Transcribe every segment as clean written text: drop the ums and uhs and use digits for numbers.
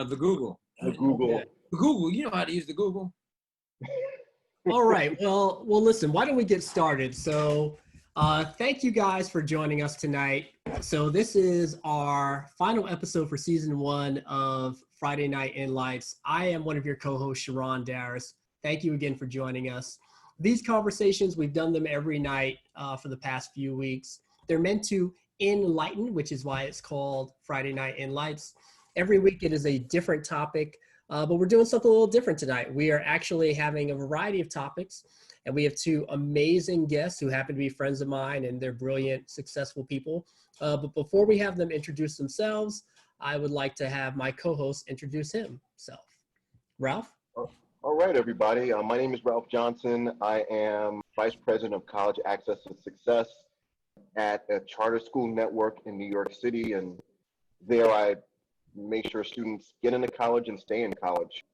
The Google. The Google. Okay. The Google. You know how to use the Google. All right. Well, listen, why don't we get started? So thank you guys for joining us tonight. So this is our final episode for season 1 of Friday Night Enlights. I am one of your co-hosts, Sharon Darris. Thank you again for joining us. These conversations, we've done them every night for the past few weeks. They're meant to enlighten, which is why it's called Friday Night Enlights. Every week it is a different topic. But we're doing something a little different tonight. We are actually having a variety of topics, and we have 2 amazing guests who happen to be friends of mine, and they're brilliant, successful people. But before we have them introduce themselves, I would like to have my co-host introduce himself. Ralph? All right, everybody. My name is Ralph Johnson. I am Vice President of College Access and Success at a charter school network in New York City, and there I make sure students get into college and stay in college.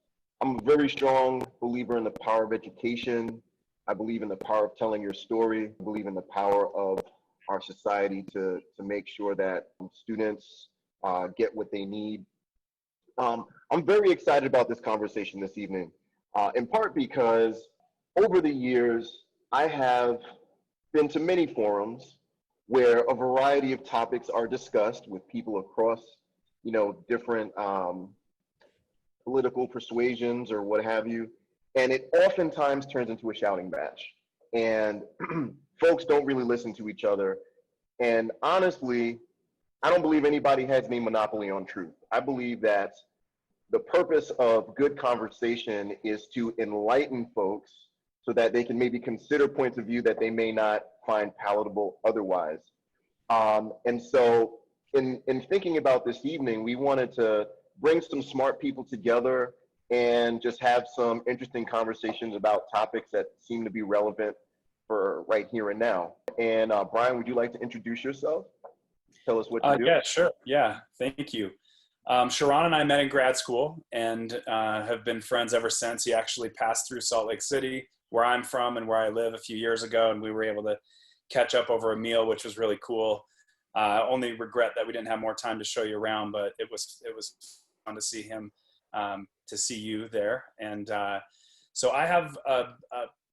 I'm a very strong believer in the power of education. I believe in the power of telling your story. I believe in the power of our society to make sure that students get what they need. I'm very excited about this conversation this evening, in part because over the years, I have been to many forums where a variety of topics are discussed with people across different political persuasions or what have you. And it oftentimes turns into a shouting match. And folks don't really listen to each other. And honestly, I don't believe anybody has any monopoly on truth. I believe that the purpose of good conversation is to enlighten folks so that they can maybe consider points of view that they may not find palatable otherwise. And so in thinking about this evening, we wanted to bring some smart people together and just have some interesting conversations about topics that seem to be relevant for right here and now. And Brian, would you like to introduce yourself? Tell us what you do. Yeah, sure. Yeah, thank you. Sharon and I met in grad school and have been friends ever since. He actually passed through Salt Lake City, where I'm from and where I live, a few years ago, and we were able to catch up over a meal, which was really cool. Only regret that we didn't have more time to show you around, but it was fun to see him, to see you there. And so I have a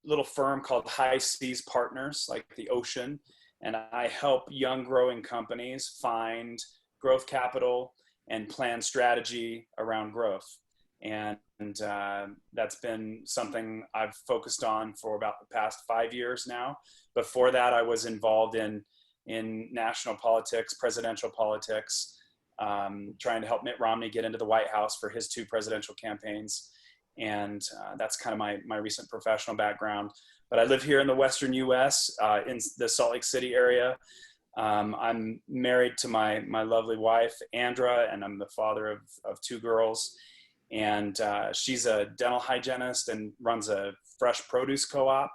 little firm called High Seas Partners, like the ocean, and I help young growing companies find growth capital and plan strategy around growth. And that's been something I've focused on for about the past 5 years now. Before that, I was involved in national politics, presidential politics, trying to help Mitt Romney get into the White House for his 2 presidential campaigns. And that's kind of my recent professional background. But I live here in the Western US, in the Salt Lake City area. I'm married to my lovely wife, Andra, and I'm the father of 2 girls. And she's a dental hygienist and runs a fresh produce co-op.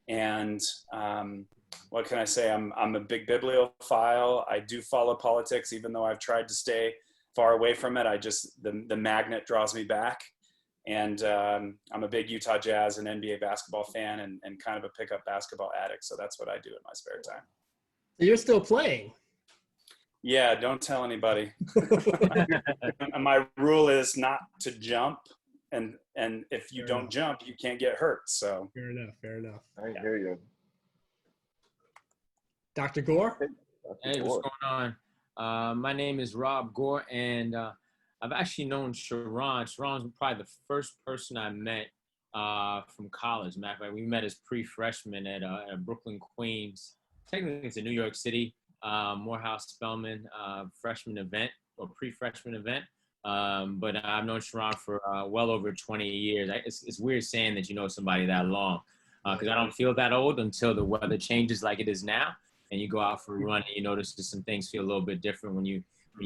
And what can I say? I'm a big bibliophile. I do follow politics, even though I've tried to stay far away from it. The magnet draws me back. And I'm a big Utah Jazz and NBA basketball fan and kind of a pickup basketball addict. So that's what I do in my spare time. So you're still playing? Yeah, don't tell anybody. My rule is not to jump. And if you don't jump, you can't get hurt. So Fair enough. I hear you. Dr. Gore? Hey, what's going on? My name is Rob Gore, and I've actually known Sharon. Sharon's probably the first person I met from college. Matter of fact, we met as pre-freshmen at Brooklyn, Queens. Technically, it's a New York City Morehouse Spelman freshman event or pre-freshman event. But I've known Sharon for well over 20 years. It's weird saying that you know somebody that long because I don't feel that old until the weather changes like it is now. And you go out for a run and you notice that some things feel a little bit different when you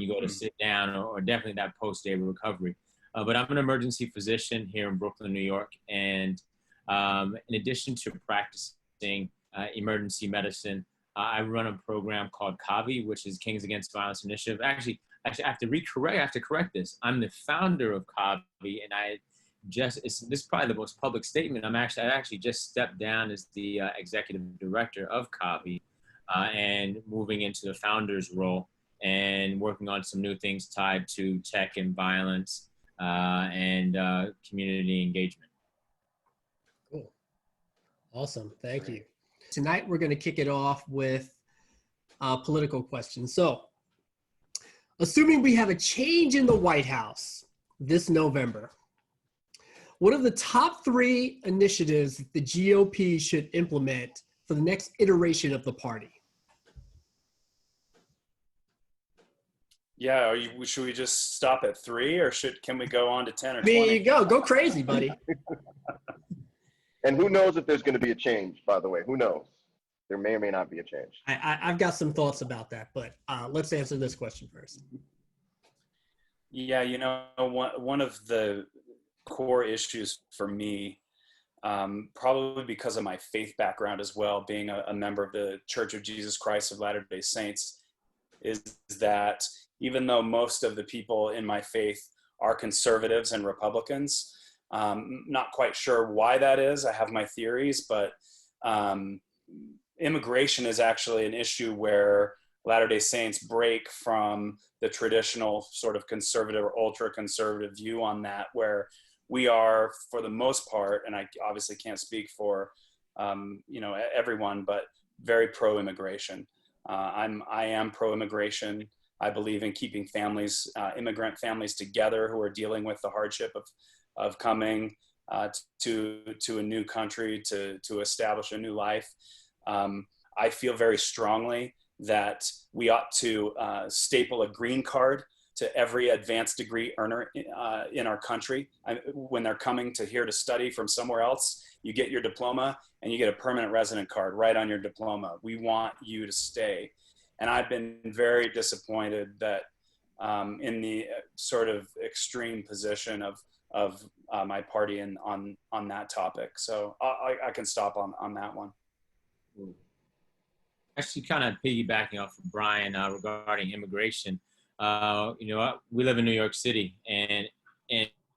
go to sit down or definitely that post-day recovery. But I'm an emergency physician here in Brooklyn, New York. And in addition to practicing emergency medicine, I run a program called KAVI, which is Kings Against Violence Initiative. Actually, I have to correct this. I'm the founder of KAVI, and this is probably the most public statement. I actually just stepped down as the executive director of KAVI and moving into the founder's role and working on some new things tied to tech and violence and community engagement. Cool. Awesome. Thank you. Tonight, we're going to kick it off with political questions. So, assuming we have a change in the White House this November, what are the top 3 initiatives that the GOP should implement for the next iteration of the party? Yeah, should we just stop at 3, or can we go on to 10 or 20? There you go. Go crazy, buddy. And who knows if there's going to be a change, by the way? Who knows? There may or may not be a change. I've got some thoughts about that, but let's answer this question first. Yeah, one of the core issues for me, probably because of my faith background as well, being a member of the Church of Jesus Christ of Latter-day Saints, is that even though most of the people in my faith are conservatives and Republicans, not quite sure why that is. I have my theories, but immigration is actually an issue where Latter-day Saints break from the traditional sort of conservative or ultra-conservative view on that, where we are, for the most part, and I obviously can't speak for everyone, but very pro-immigration. I am pro-immigration. I believe in keeping families, immigrant families together who are dealing with the hardship of coming to a new country to establish a new life. I feel very strongly that we ought to staple a green card to every advanced degree earner in our country. When they're coming here to study from somewhere else, you get your diploma and you get a permanent resident card right on your diploma. We want you to stay. And I've been very disappointed that in the sort of extreme position of my party on that topic. So I can stop on that one. Actually, kind of piggybacking off of Brian regarding immigration. We live in New York City, and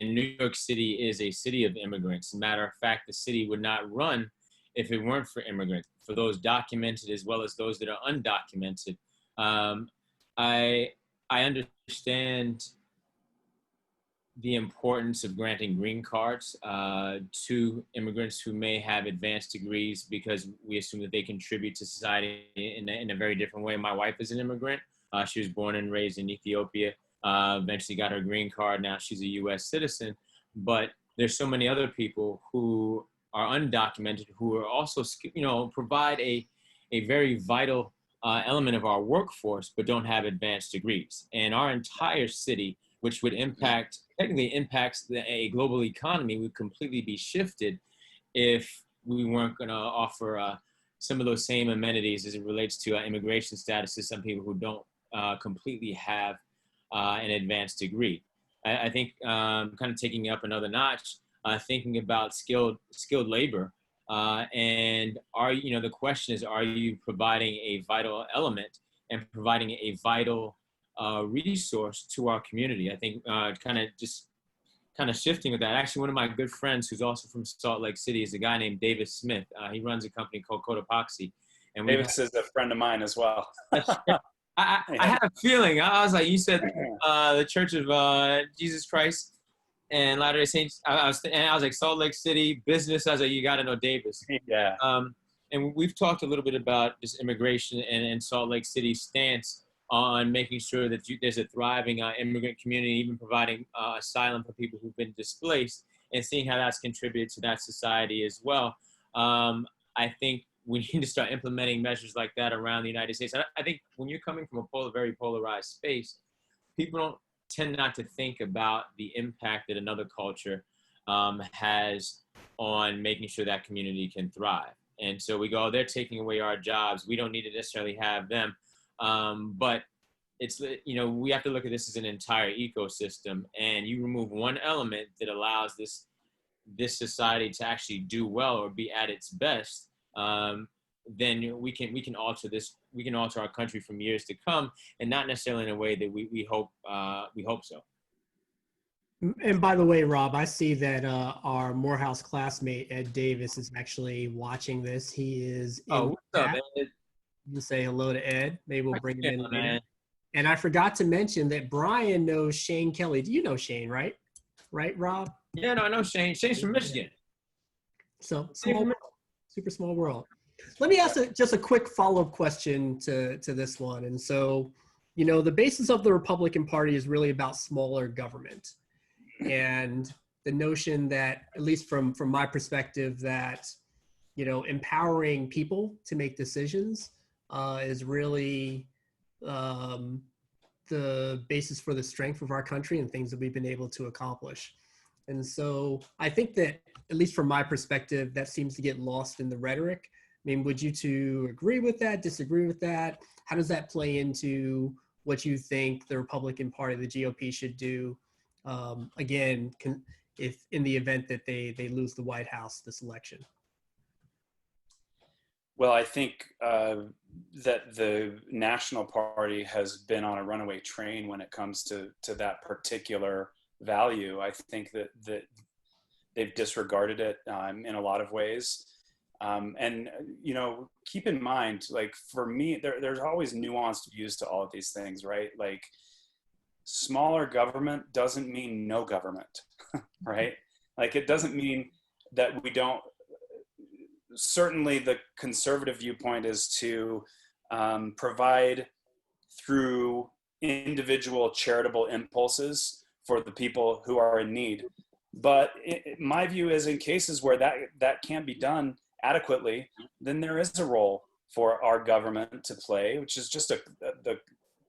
New York City is a city of immigrants. As a matter of fact, the city would not run if it weren't for immigrants, for those documented as well as those that are undocumented. I understand the importance of granting green cards to immigrants who may have advanced degrees, because we assume that they contribute to society in a very different way. My wife is an immigrant. She was born and raised in Ethiopia, eventually got her green card. Now she's a US citizen, but there's so many other people who are undocumented who are also, provide a very vital element of our workforce, but don't have advanced degrees. And our entire city, which would technically impacts a global economy, would completely be shifted if we weren't going to offer some of those same amenities as it relates to immigration status to some people who don't completely have an advanced degree. I think kind of taking it up another notch, thinking about skilled labor, and the question is, are you providing a vital element and providing a vital resource to our community? I think kind of shifting with that. Actually, one of my good friends who's also from Salt Lake City is a guy named Davis Smith. He runs a company called Cotopaxi. And Davis is a friend of mine as well. I had a feeling. I was like, you said the Church of Jesus Christ and Latter-day Saints. I was like, Salt Lake City business. I was like, you got to know Davis. Yeah. And we've talked a little bit about this immigration and Salt Lake City's stance on making sure that there's a thriving immigrant community, even providing asylum for people who've been displaced, and seeing how that's contributed to that society as well. I think we need to start implementing measures like that around the United States. I think when you're coming from a very polarized space, people tend not to think about the impact that another culture has on making sure that community can thrive. And so we go, they're taking away our jobs. We don't need to necessarily have them. But it's, we have to look at this as an entire ecosystem, and you remove one element that allows this society to actually do well or be at its best, then we can alter this. We can alter our country from years to come, and not necessarily in a way that we hope so. And by the way, Rob, I see that our Morehouse classmate Ed Davis is actually watching this. He is. What's up, Ed? You say hello to Ed. Maybe we'll bring him in later. Man. And I forgot to mention that Brian knows Shane Kelly. Do you know Shane, right? right, Rob? Yeah, no, I know Shane. Shane's from Michigan. So small world, super small world. Let me ask just a quick follow-up question to this one. And so, you know, the basis of the Republican Party is really about smaller government. And the notion that, at least from my perspective, that, you know, empowering people to make decisions is really the basis for the strength of our country and things that we've been able to accomplish. And so I think that, at least from my perspective, that seems to get lost in the rhetoric. I mean, would you two agree with that, disagree with that? How does that play into what you think the Republican Party, the GOP, should do, again, if in the event that they lose the White House this election? Well, I think that the National Party has been on a runaway train when it comes to that particular value. I think that they've disregarded it in a lot of ways. And, you know, keep in mind, like, for me, there's always nuanced views to all of these things, right? Like, smaller government doesn't mean no government, right? Like, it doesn't mean that we don't. Certainly the conservative viewpoint is to provide through individual charitable impulses for the people who are in need. But my view is, in cases where that can't be done adequately, then there is a role for our government to play, which is just the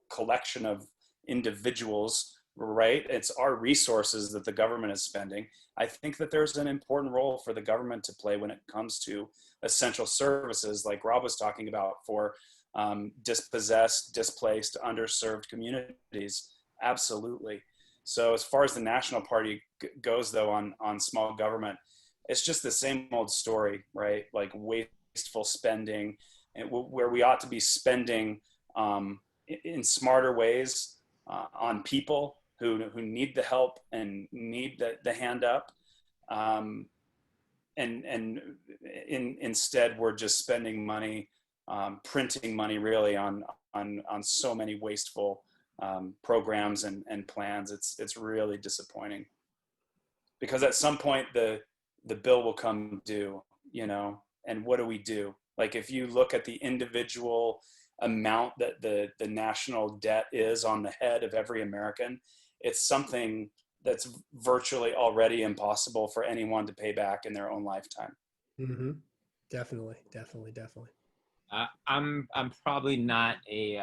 collection of individuals, right? It's our resources that the government is spending. I think that there's an important role for the government to play when it comes to essential services, like Rob was talking about, for dispossessed, displaced, underserved communities. Absolutely. So as far as the National Party goes, though, on small government, it's just the same old story, right? Like wasteful spending, and where we ought to be spending in smarter ways on people who need the help and need the hand up. Instead, we're just spending money, printing money really on so many wasteful programs and plans. It's really disappointing, because at some point the bill will come due, you know, and what do we do? Like, if you look at the individual amount that the national debt is on the head of every American, it's something that's virtually already impossible for anyone to pay back in their own lifetime. Mm-hmm. Definitely. I'm probably not a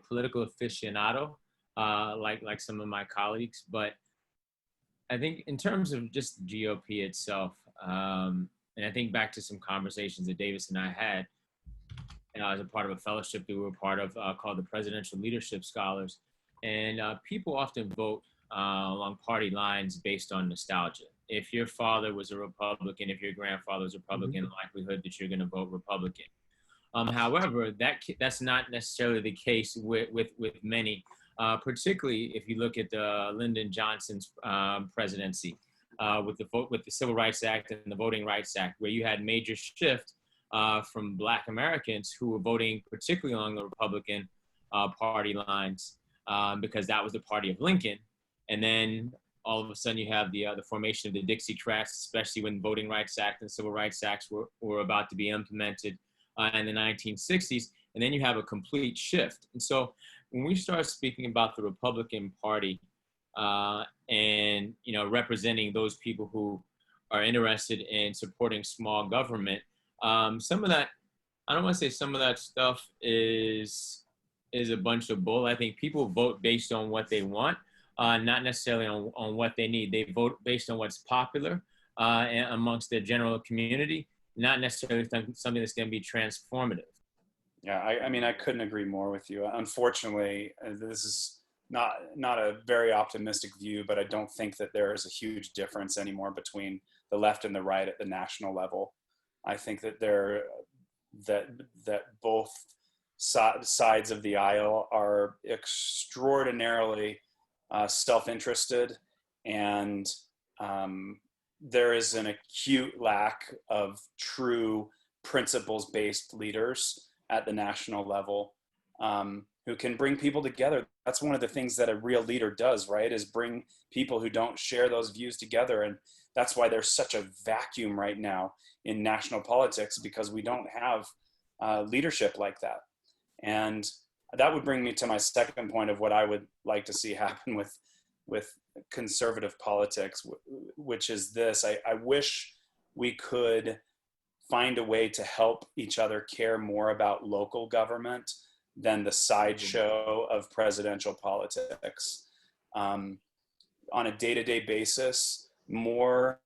political aficionado like some of my colleagues, but I think in terms of just the GOP itself, and I think back to some conversations that Davis and I had, as a part of a fellowship that we were part of called the Presidential Leadership Scholars, and people often vote along party lines based on nostalgia. If your father was a Republican, if your grandfather was a Republican, the likelihood that you're going to vote Republican. However, that's not necessarily the case with many, particularly if you look at Lyndon Johnson's presidency with the Civil Rights Act and the Voting Rights Act, where you had major shift from Black Americans who were voting particularly along the Republican party lines because that was the party of Lincoln. And then all of a sudden you have the formation of the Dixiecrats, especially when the Voting Rights Act and Civil Rights Acts were about to be implemented in the 1960s. And then you have a complete shift. And so when we start speaking about the Republican Party and, you know, representing those people who are interested in supporting small government, some of that, I don't want to say some of that stuff is a bunch of bull. I think people vote based on what they want, not necessarily on what they need. They vote based on what's popular amongst the general community, not necessarily something that's going to be transformative. Yeah, I mean, I couldn't agree more with you. Unfortunately, this is not a very optimistic view, but I don't think that there is a huge difference anymore between the left and the right at the national level. I think that that both sides of the aisle are extraordinarily self-interested, and there is an acute lack of true principles-based leaders at the national level. who can bring people together. That's one of the things that a real leader does, right? Is bring people who don't share those views together. And that's why there's such a vacuum right now in national politics, because we don't have leadership like that. And that would bring me to my second point of what I would like to see happen with conservative politics, which is this. I wish we could find a way to help each other care more about local government than the sideshow of presidential politics. On a day-to-day basis, more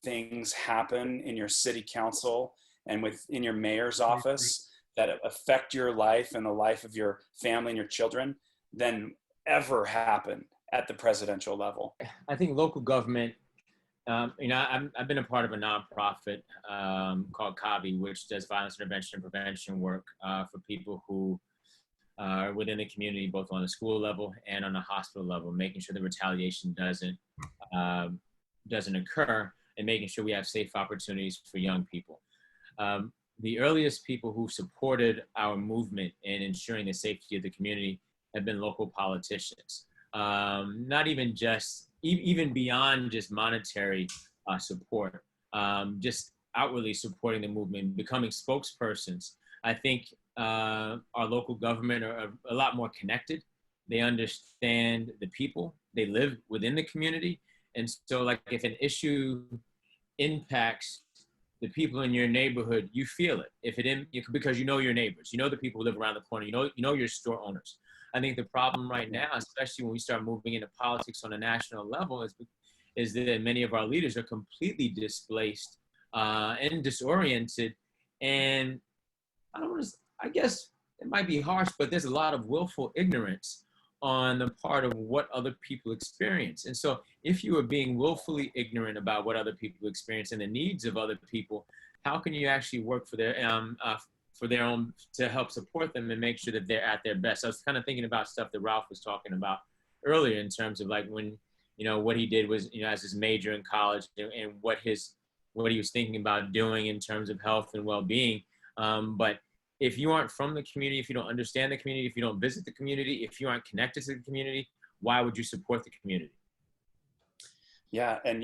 things happen in your city council and within your mayor's office that affect your life and the life of your family and your children than ever happen at the presidential level. I think local government, I've been a part of a nonprofit called KAVI, which does violence intervention and prevention work for people who are within the community, both on the school level and on the hospital level, making sure the retaliation doesn't occur, and making sure we have safe opportunities for young people. The earliest people who supported our movement in ensuring the safety of the community have been local politicians. Not even just, even beyond just monetary support, just outwardly supporting the movement, becoming spokespersons. I think our local government are a lot more connected. They understand the people, they live within the community. And so like if an issue impacts the people in your neighborhood, you feel it. Because you know your neighbors, you know the people who live around the corner, you know your store owners. I think the problem right now, especially when we start moving into politics on a national level, is that many of our leaders are completely displaced and disoriented. And I guess it might be harsh, but there's a lot of willful ignorance on the part of what other people experience. And so if you are being willfully ignorant about what other people experience and the needs of other people, how can you actually work for their own, to help support them and make sure that they're at their best? I was kind of thinking about stuff that Ralph was talking about earlier in terms of like when, what he did was, as his major in college and what he was thinking about doing in terms of health and well-being. But if you aren't from the community, if you don't understand the community, if you don't visit the community, if you aren't connected to the community, why would you support the community? Yeah, and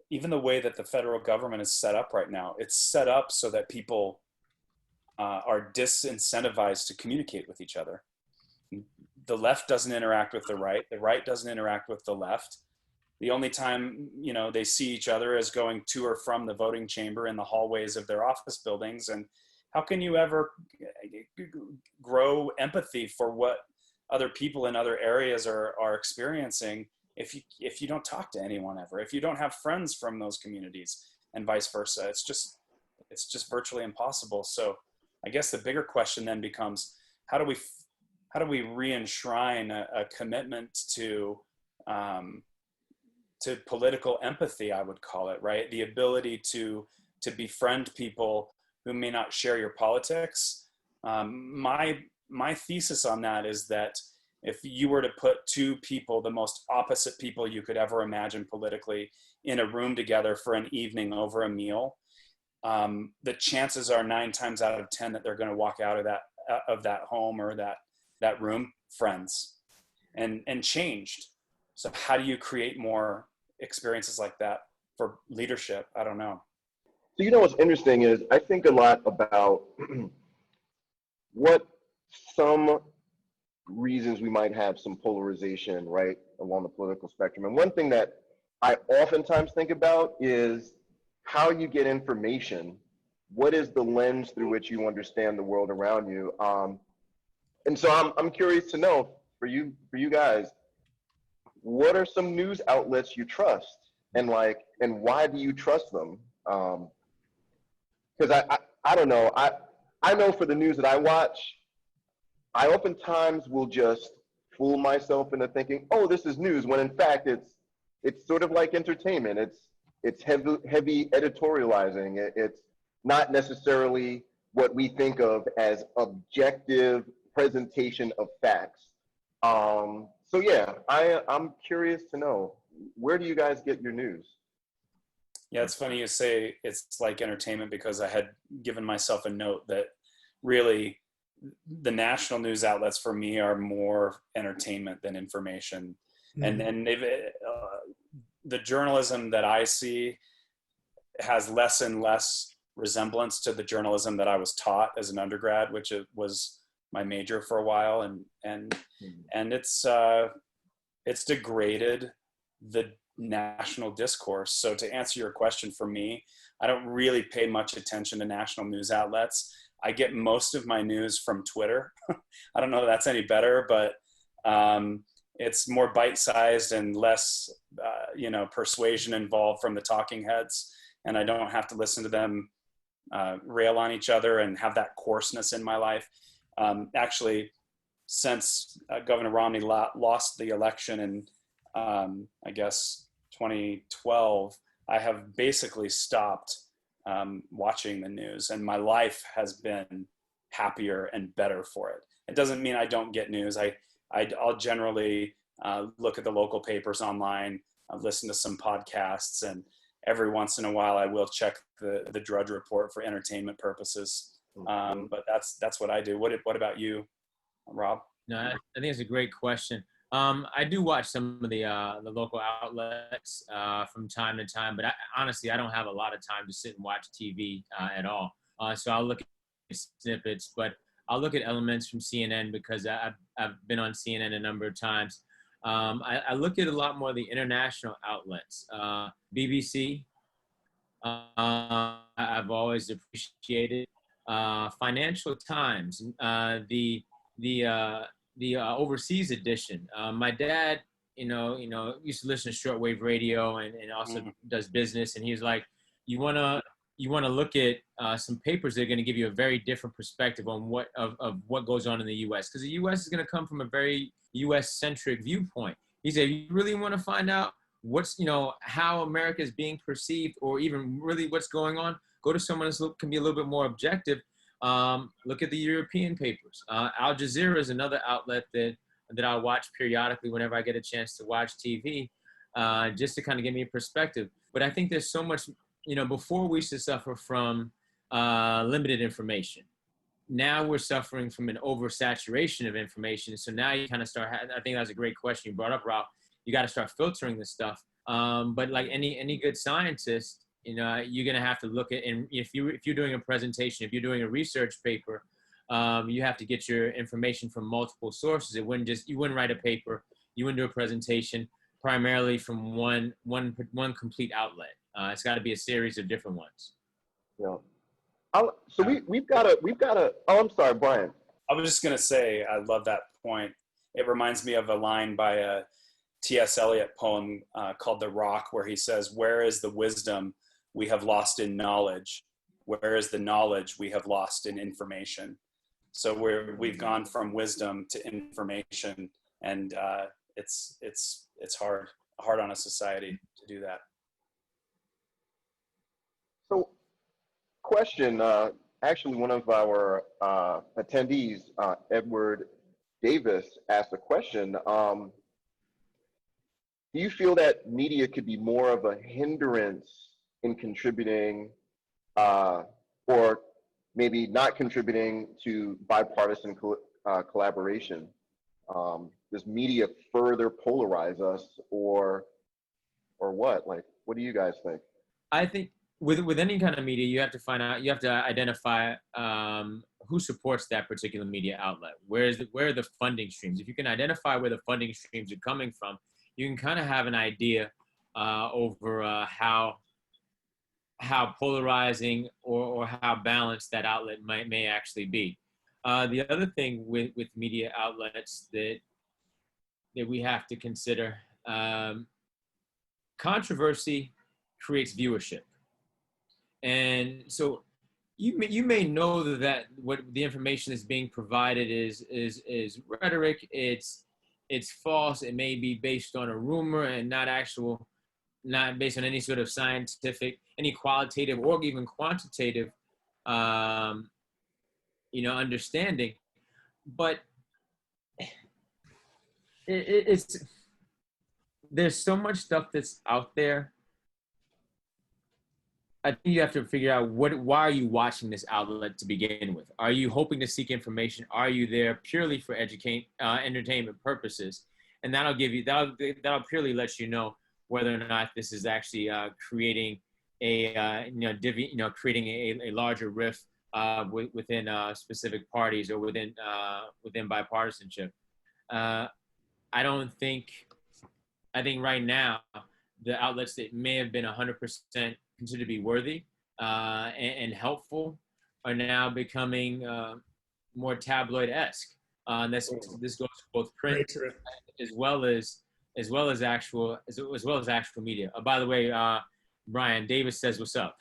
even the way that the federal government is set up right now, it's set up so that people are disincentivized to communicate with each other. The left doesn't interact with the right doesn't interact with the left. The only time, they see each other is going to or from the voting chamber in the hallways of their office buildings. And how can you ever grow empathy for what other people in other areas are experiencing if you don't talk to anyone ever, if you don't have friends from those communities, and vice versa? It's just virtually impossible. So I guess the bigger question then becomes, how do we re-enshrine a commitment to political empathy, I would call it, right? The ability to befriend people who may not share your politics. My thesis on that is that if you were to put two people, the most opposite people you could ever imagine politically, in a room together for an evening over a meal, the chances are 9 times out of 10 that they're going to walk out of that home or that room friends and changed. So how do you create more experiences like that for leadership? I don't know. So what's interesting is I think a lot about what some reasons we might have some polarization, right, along the political spectrum. And one thing that I oftentimes think about is how you get information. What is the lens through which you understand the world around you? And so I'm curious to know for you guys, what are some news outlets you trust, and why do you trust them? Because I don't know. I know for the news that I watch, I oftentimes will just fool myself into thinking, oh, this is news, when in fact it's sort of like entertainment. It's heavy editorializing. It's not necessarily what we think of as objective presentation of facts. So yeah, I'm curious to know, where do you guys get your news? Yeah, it's funny you say it's like entertainment, because I had given myself a note that really the national news outlets for me are more entertainment than information. Mm. And they've, the journalism that I see has less and less resemblance to the journalism that I was taught as an undergrad, which it was my major for a while. And it's degraded the national discourse. So to answer your question, for me, I don't really pay much attention to national news outlets. I get most of my news from Twitter. I don't know if that's any better, but it's more bite-sized and less, persuasion involved from the talking heads. And I don't have to listen to them rail on each other and have that coarseness in my life. Actually, since Governor Romney lost the election in, I guess, 2012, I have basically stopped watching the news, and my life has been happier and better for it. It doesn't mean I don't get news. I'll generally look at the local papers online, listen to some podcasts, and every once in a while I will check the Drudge Report for entertainment purposes. But that's what I do. What about you, Rob? No, I think it's a great question. I do watch some of the local outlets from time to time, but honestly, I don't have a lot of time to sit and watch TV at all. So I'll look at snippets, but I'll look at elements from CNN because I've been on CNN a number of times. I look at a lot more of the international outlets. BBC, I've always appreciated. Financial Times, the overseas edition. My dad, used to listen to shortwave radio and also does business. And he was like, you want to look at some papers that are going to give you a very different perspective on what goes on in the U.S. Because the U.S. is going to come from a very U.S.-centric viewpoint. He said, you really want to find out how America is being perceived or even really what's going on, go to someone who can be a little bit more objective. Look at the European papers. Al Jazeera is another outlet that I watch periodically whenever I get a chance to watch TV, just to kind of give me a perspective. But I think there's so much, before we used to suffer from limited information. Now we're suffering from an oversaturation of information. So now you kind of start, I think that's a great question you brought up, Rob. You got to start filtering this stuff. But like any good scientist, you're going to have to look at, and if you're doing a presentation, if you're doing a research paper, you have to get your information from multiple sources. You wouldn't write a paper, you wouldn't do a presentation primarily from one complete outlet. It's got to be a series of different ones. Yeah. We've got a. Oh, I'm sorry, Brian. I was just going to say, I love that point. It reminds me of a line by a T.S. Eliot poem called The Rock, where he says, "Where is the wisdom we have lost in knowledge? Where is the knowledge we have lost in information?" So we've gone from wisdom to information, and it's hard on a society to do that. So, question. Actually, one of our attendees, Edward Davis, asked a question. Do you feel that media could be more of a hindrance in contributing, or maybe not contributing to bipartisan collaboration? Does media further polarize us, or what? Like, what do you guys think? I think with any kind of media, you have to identify who supports that particular media outlet. Where are the funding streams? If you can identify where the funding streams are coming from, you can kind of have an idea over how polarizing or how balanced that outlet may actually be. The other thing with media outlets that we have to consider, controversy creates viewership. And so you may know that what the information that's being provided is rhetoric, it's false, it may be based on a rumor and not based on any sort of scientific, any qualitative or even quantitative, understanding. But there's so much stuff that's out there. I think you have to figure out why are you watching this outlet to begin with? Are you hoping to seek information? Are you there purely for entertainment purposes? And that'll purely let you know whether or not this is actually creating creating a larger rift within specific parties or within bipartisanship. I think right now the outlets that may have been 100% considered to be worthy and helpful are now becoming more tabloid-esque. And this goes for both print as well as actual media. By the way, Brian Davis says, "What's up?"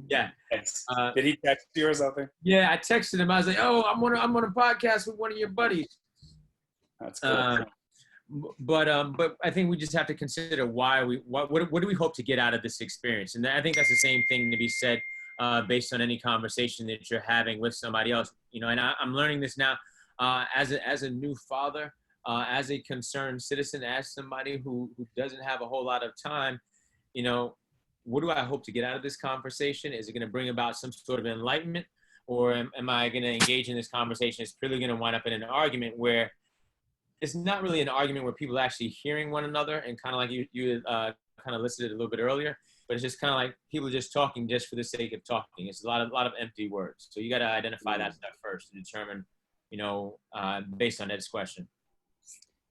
Yeah. Did he text you or something? Yeah, I texted him. I was like, "Oh, I'm on a podcast with one of your buddies." That's cool. But I think we just have to consider what do we hope to get out of this experience, and I think that's the same thing to be said based on any conversation that you're having with somebody else. And I'm learning this now as a new father, as a concerned citizen, as somebody who doesn't have a whole lot of time. What do I hope to get out of this conversation? Is it going to bring about some sort of enlightenment, or am I going to engage in this conversation? It's really going to wind up in an argument where it's not really an argument where people are actually hearing one another, and kind of like you kind of listed it a little bit earlier, but it's just kind of like people just talking just for the sake of talking. It's a lot of empty words. So you got to identify that stuff first to determine, based on Ed's question.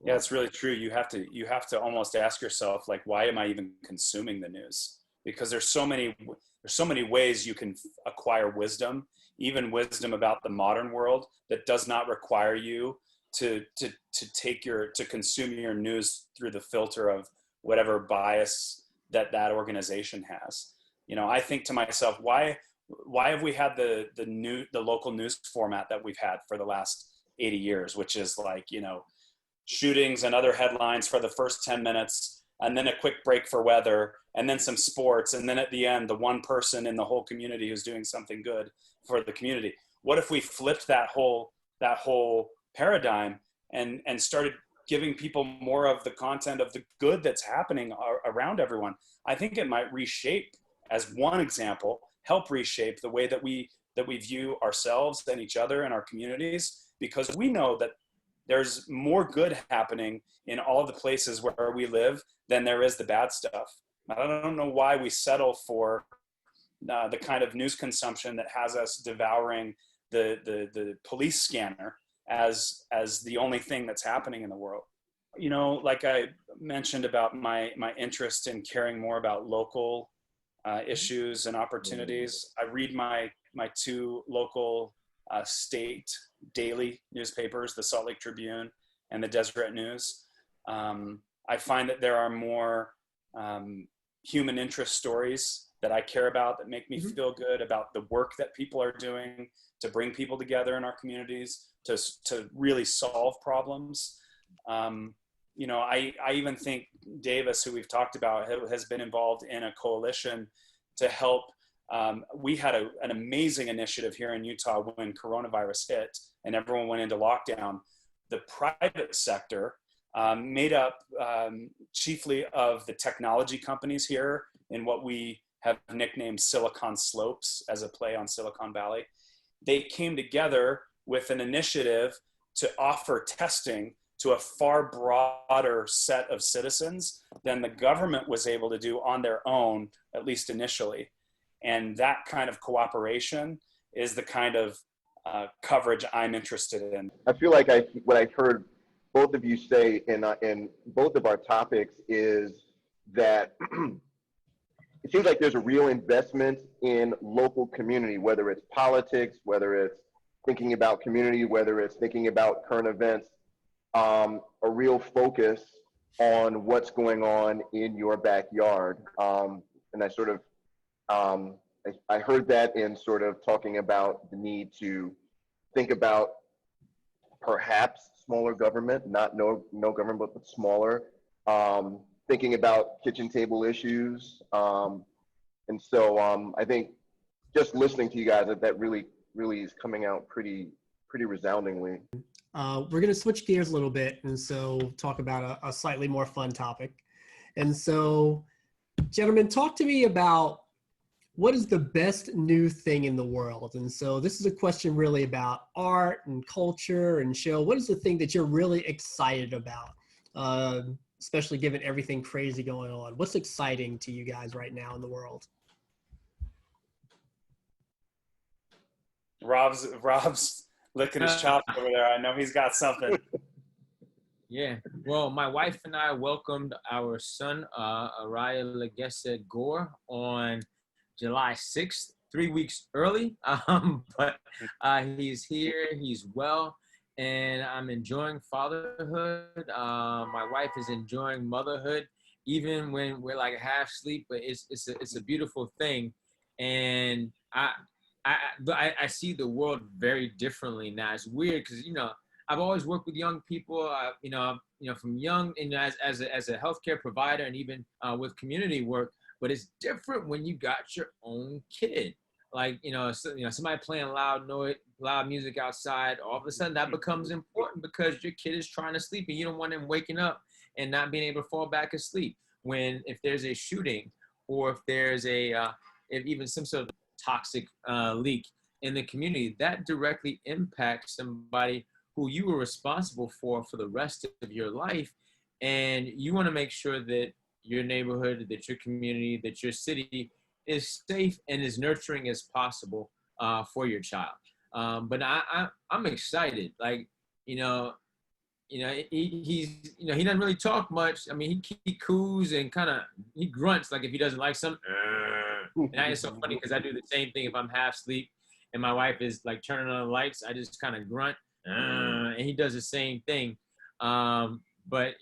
Yeah, it's really true. You have to almost ask yourself, like, why am I even consuming the news? Because there's so many ways you can acquire wisdom, even wisdom about the modern world, that does not require you to consume your news through the filter of whatever bias that organization has. I think to myself, why have we had the local news format that we've had for the last 80 years, which is like, shootings and other headlines for the first 10 minutes, and then a quick break for weather, and then some sports, and then at the end, the one person in the whole community who's doing something good for the community. What if we flipped that whole paradigm and started giving people more of the content of the good that's happening around everyone? I think it might reshape, as one example, help reshape the way that we view ourselves and each other and our communities, because we know that there's more good happening in all the places where we live than there is the bad stuff. I don't know why we settle for the kind of news consumption that has us devouring the police scanner as the only thing that's happening in the world. Like I mentioned about my interest in caring more about local issues and opportunities. I read my two local state daily newspapers, the Salt Lake Tribune and the Deseret News. I find that there are more human interest stories that I care about, that make me feel good about the work that people are doing to bring people together in our communities, to really solve problems. I even think Davis, who we've talked about, has been involved in a coalition to help. We had an amazing initiative here in Utah when coronavirus hit and everyone went into lockdown. The private sector, made up chiefly of the technology companies here in what we have nicknamed Silicon Slopes, as a play on Silicon Valley. They came together with an initiative to offer testing to a far broader set of citizens than the government was able to do on their own, at least initially. And that kind of cooperation is the kind of coverage I'm interested in. I feel like what I've heard both of you say in both of our topics is that it seems like there's a real investment in local community, whether it's politics, whether it's thinking about community, whether it's thinking about current events, a real focus on what's going on in your backyard. And I sort of, I heard that in sort of talking about the need to think about perhaps smaller government, not no government, but smaller, thinking about kitchen table issues. And so I think just listening to you guys, that really is coming out pretty resoundingly. We're going to switch gears a little bit, and so talk about a slightly more fun topic. And so, gentlemen, talk to me about what is the best new thing in the world? And so this is a question really about art and culture and show. What is the thing that you're really excited about, especially given everything crazy going on? What's exciting to you guys right now in the world? Rob's licking his chops over there. I know he's got something. Yeah. Well, my wife and I welcomed our son, Araya Legesse Gore, on July 6th, 3 weeks early. But he's here, he's well, and I'm enjoying fatherhood. My wife is enjoying motherhood, even when we're like half asleep, but it's a beautiful thing. And I see the world very differently now. It's weird because, I've always worked with young people, from young, and as a healthcare provider, and even with community work. But it's different when you got your own kid. Like, somebody playing loud music outside. All of a sudden, that becomes important because your kid is trying to sleep, and you don't want them waking up and not being able to fall back asleep. If there's a shooting, or if there's if even some sort of toxic leak in the community, that directly impacts somebody who you were responsible for the rest of your life. And you want to make sure that your neighborhood, that your community, that your city is safe and as nurturing as possible for your child. But I'm excited. Like, he doesn't really talk much. I mean, he coos and he grunts, like if he doesn't like something. And that is so funny because I do the same thing if I'm half asleep and my wife is like turning on the lights. I just kind of grunt. And he does the same thing. But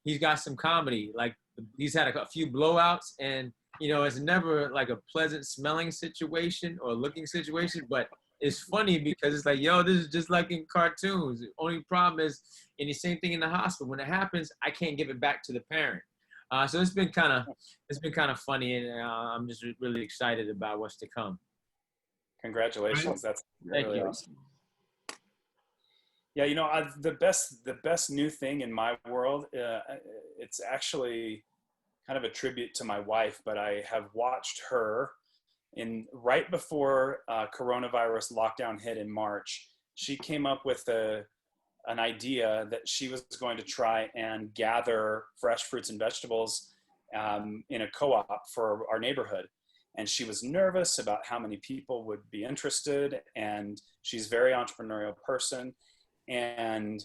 he's got some comedy. Like, he's had a few blowouts, and it's never like a pleasant smelling situation or looking situation, but it's funny because it's like, yo, this is just like in cartoons. The only problem is, and the same thing in the hospital, when it happens, I can't give it back to the parent. So it's been kind of funny, and I'm just really excited about what's to come. Congratulations. That's Thank really you. awesome. Yeah, the best new thing in my world, it's actually kind of a tribute to my wife, but I have watched her right before coronavirus lockdown hit in March. She came up with an idea that she was going to try and gather fresh fruits and vegetables in a co-op for our neighborhood. And she was nervous about how many people would be interested, and she's a very entrepreneurial person. And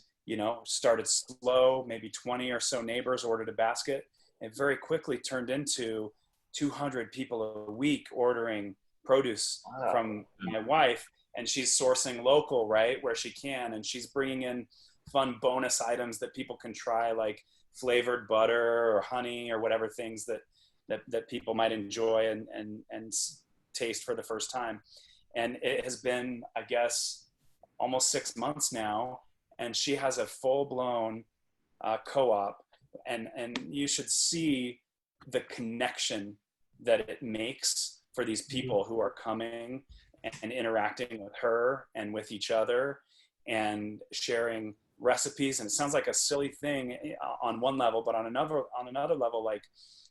started slow, maybe 20 or so neighbors ordered a basket. It very quickly turned into 200 people a week ordering produce from my wife, and she's sourcing local, right, where she can, and she's bringing in fun bonus items that people can try, like flavored butter or honey or whatever things that people might enjoy and taste for the first time. And it has been, I guess, almost 6 months now, and she has a full-blown co-op, and you should see the connection that it makes for these people who are coming and interacting with her and with each other and sharing recipes. And it sounds like a silly thing on one level, but on another level, like,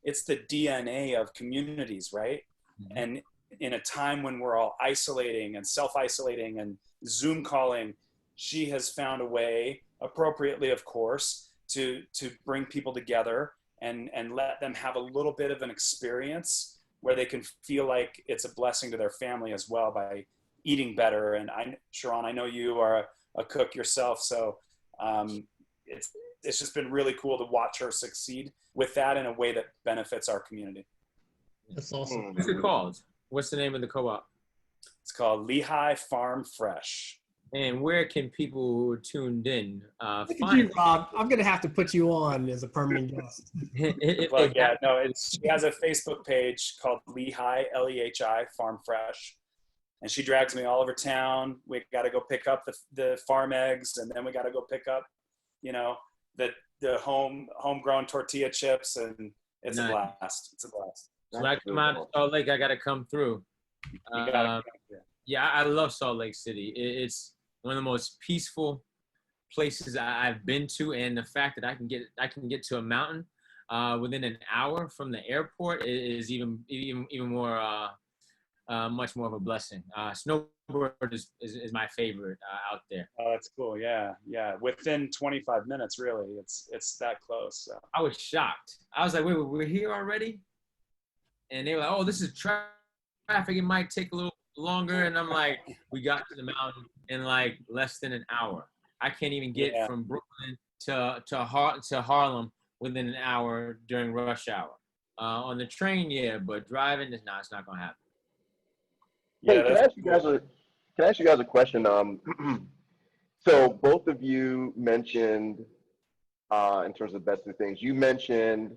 it's the DNA of communities, right? Mm-hmm. And in a time when we're all isolating and self-isolating and Zoom calling, she has found a way, appropriately of course, to bring people together and let them have a little bit of an experience where they can feel like it's a blessing to their family as well by eating better. And Sharon, I know you are a cook yourself, so it's just been really cool to watch her succeed with that in a way that benefits our community. That's awesome. What's it called? What's the name of the co-op? It's called Lehigh Farm Fresh. And where can people who are tuned in Look at find you, Rob. I'm going to have to put you on as a permanent guest. She has a Facebook page called Lehigh, Lehigh Farm Fresh. And she drags me all over town. We got to go pick up the farm eggs, and then we got to go pick up, the homegrown tortilla chips, and it's Nice. a blast. It's a blast. So when I come out to Salt Lake, I got to come through. Yeah, I love Salt Lake City. It's one of the most peaceful places I've been to, and the fact that I can get to a mountain within an hour from the airport is even more much more of a blessing. Snowboard is my favorite out there. Oh, that's cool. Yeah, yeah. Within 25 minutes, really, it's that close. So. I was shocked. I was like, wait, we're here already? And they were like, oh, this is traffic. It might take a little longer. And I'm like, we got to the mountain in like less than an hour. I can't even get from Brooklyn to Harlem within an hour during rush hour. On the train, yeah, but driving is not. It's not gonna happen. Hey, can I ask you guys a question? So both of you mentioned, in terms of best of things, you mentioned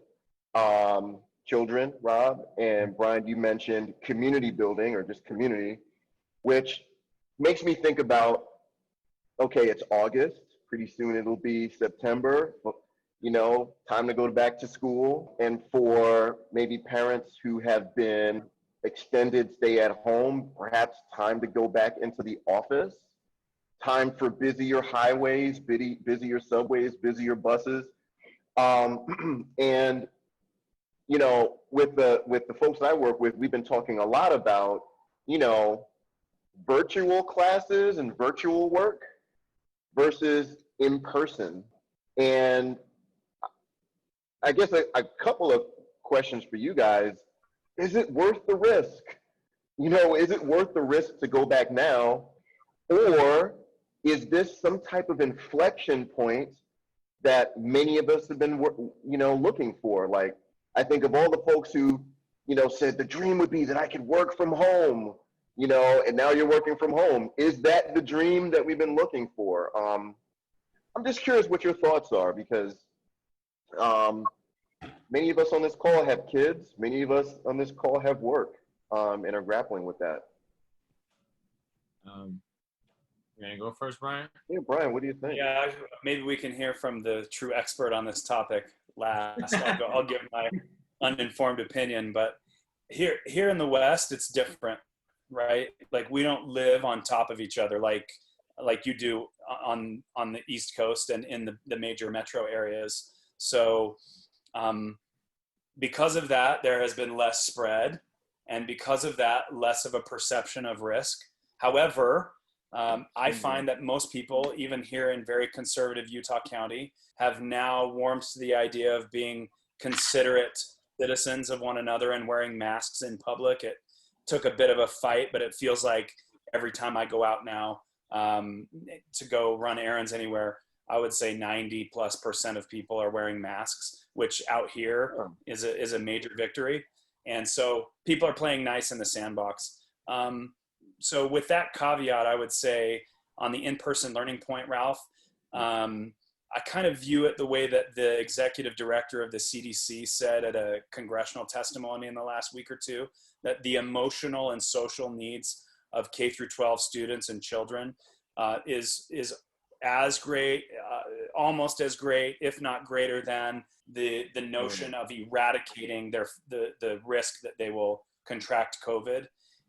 children, Rob, and Brian, you mentioned community building or just community, which makes me think about, okay, it's August, pretty soon it'll be September, you know, time to go back to school. And for maybe parents who have been extended stay at home, perhaps time to go back into the office, time for busier highways, busier subways, busier buses. And you know, with the folks that I work with, we've been talking a lot about, you know, virtual classes and virtual work versus in person. And I guess a couple of questions for you guys. Is it worth the risk? You know, is it worth the risk to go back now? Or is this some type of inflection point that many of us have been, you know, looking for? Like, I think of all the folks who, you know, said the dream would be that I could work from home, you know, and now you're working from home. Is that the dream that we've been looking for? I'm just curious what your thoughts are, because many of us on this call have kids. Many of us on this call have work, and are grappling with that. You gonna go first, Brian? Yeah, Brian, what do you think? Yeah, maybe we can hear from the true expert on this topic last. I'll give my uninformed opinion, but here in the West, it's different, right? Like, we don't live on top of each other like you do on the East Coast and in the major metro areas. So because of that, there has been less spread, and because of that, less of a perception of risk. However, I find that most people, even here in very conservative Utah County, have now warmed to the idea of being considerate citizens of one another and wearing masks in public. It took a bit of a fight, but it feels like every time I go out now to go run errands anywhere, I would say 90+% of people are wearing masks, which out here is a major victory. And so people are playing nice in the sandbox. So with that caveat, I would say on the in-person learning point, Ralph, I kind of view it the way that the executive director of the CDC said at a congressional testimony in the last week or two, that the emotional and social needs of K through 12 students and children is as great, almost as great, if not greater than the notion of eradicating the risk that they will contract COVID,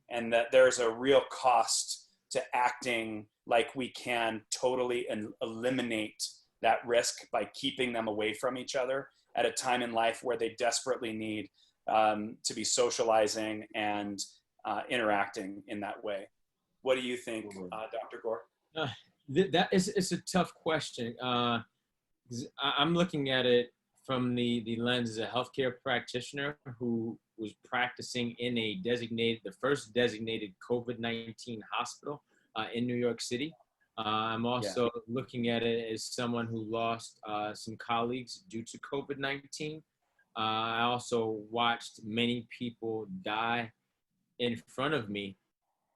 and that there's a real cost to acting like we can totally eliminate that risk by keeping them away from each other at a time in life where they desperately need to be socializing and interacting in that way. What do you think, Dr. Gore? It's a tough question. I'm looking at it from the lens as a healthcare practitioner who was practicing in the first designated COVID-19 hospital in New York City. I'm also looking at it as someone who lost some colleagues due to COVID-19. I also watched many people die in front of me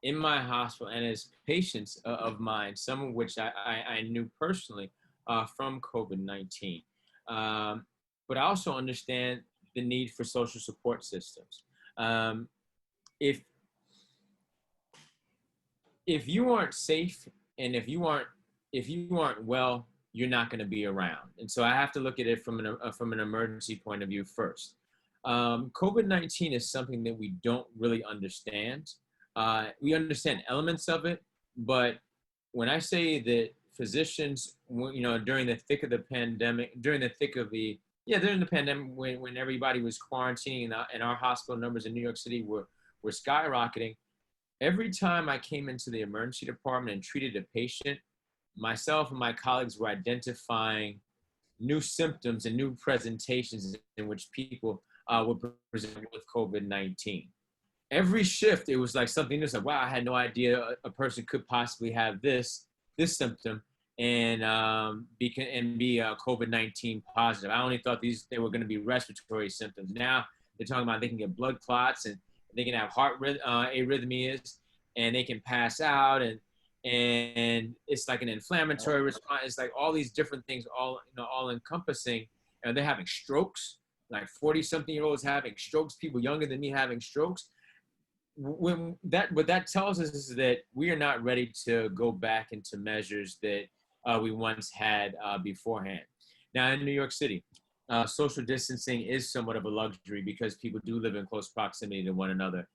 in my hospital and as patients of mine, some of which I knew personally from COVID-19. But I also understand the need for social support systems. If you aren't safe and if you aren't well, you're not going to be around. And so I have to look at it from an emergency point of view first. COVID-19 is something that we don't really understand. We understand elements of it, but when I say that physicians, you know, during the thick of the pandemic, during the pandemic, when everybody was quarantining and our hospital numbers in New York City were skyrocketing, every time I came into the emergency department and treated a patient, myself and my colleagues were identifying new symptoms and new presentations in which people would present with COVID-19. Every shift, it was like something new. It's like, wow, I had no idea a person could possibly have this symptom and be COVID-19 positive. I only thought they were going to be respiratory symptoms. Now they're talking about they can get blood clots and they can have heart arrhythmias and they can pass out and it's like an inflammatory response. It's like all these different things, all encompassing. And they're having strokes, like 40-something-year-olds having strokes, people younger than me having strokes. What that tells us is that we are not ready to go back into measures that we once had beforehand. Now in New York City, social distancing is somewhat of a luxury because people do live in close proximity to one another.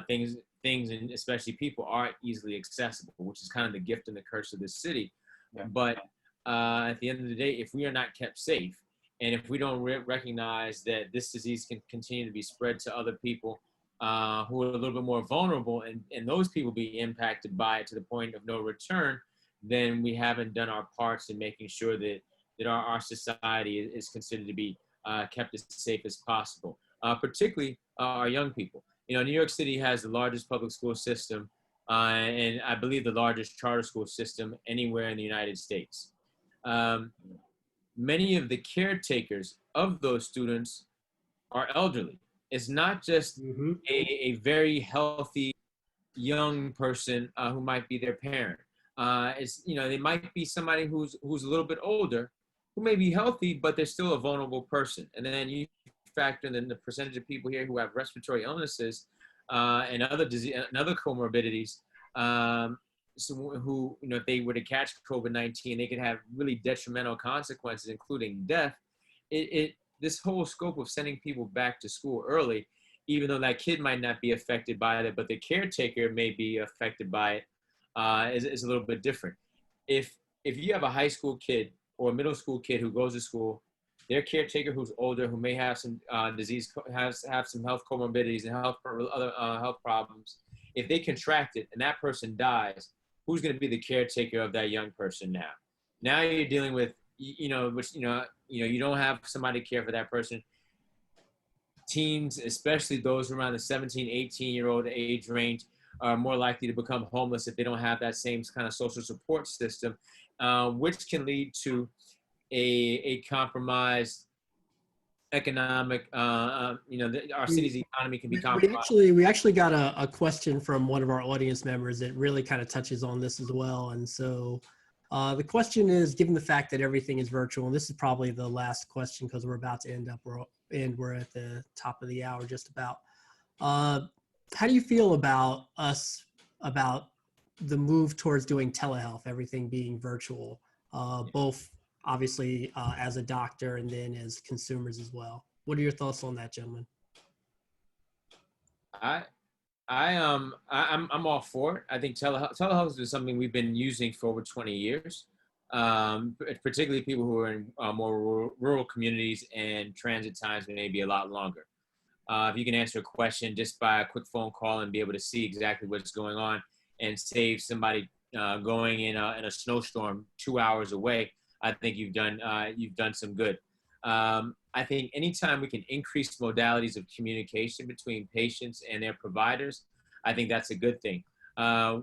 Things and especially people are easily accessible, which is kind of the gift and the curse of this city. Yeah. But at the end of the day, if we are not kept safe, and if we don't recognize that this disease can continue to be spread to other people who are a little bit more vulnerable, and those people be impacted by it to the point of no return, then we haven't done our parts in making sure that our society is considered to be kept as safe as possible, particularly our young people. You know, New York City has the largest public school system, and I believe the largest charter school system anywhere in the United States. Many of the caretakers of those students are elderly. It's not just a very healthy young person who might be their parent. They might be somebody who's a little bit older, who may be healthy, but they're still a vulnerable person. And then you factor in the percentage of people here who have respiratory illnesses and other disease and other comorbidities. So who, if they were to catch COVID-19, they could have really detrimental consequences, including death. This whole scope of sending people back to school early, even though that kid might not be affected by it, but the caretaker may be affected by it, is a little bit different. If you have a high school kid or a middle school kid who goes to school, their caretaker who's older, who may have some disease, have some health comorbidities and other health problems, if they contract it and that person dies, who's going to be the caretaker of that young person now? Now you're dealing with, you don't have somebody to care for that person. Teens, especially those around the 17, 18-year-old age range, are more likely to become homeless if they don't have that same kind of social support system, which can lead to a compromised economic, our city's economy can be compromised. We actually got a question from one of our audience members that really kind of touches on this as well. And so the question is, given the fact that everything is virtual, and this is probably the last question because we're about to we're at the top of the hour just about. How do you feel about the move towards doing telehealth, everything being virtual, both obviously as a doctor and then as consumers as well? What are your thoughts on that, gentlemen? I'm all for it. I think telehealth is something we've been using for over 20 years, particularly people who are in more rural communities and transit times may be a lot longer. If you can answer a question just by a quick phone call and be able to see exactly what's going on and save somebody going in a snowstorm 2 hours away, I think you've done some good. I think anytime we can increase modalities of communication between patients and their providers, I think that's a good thing.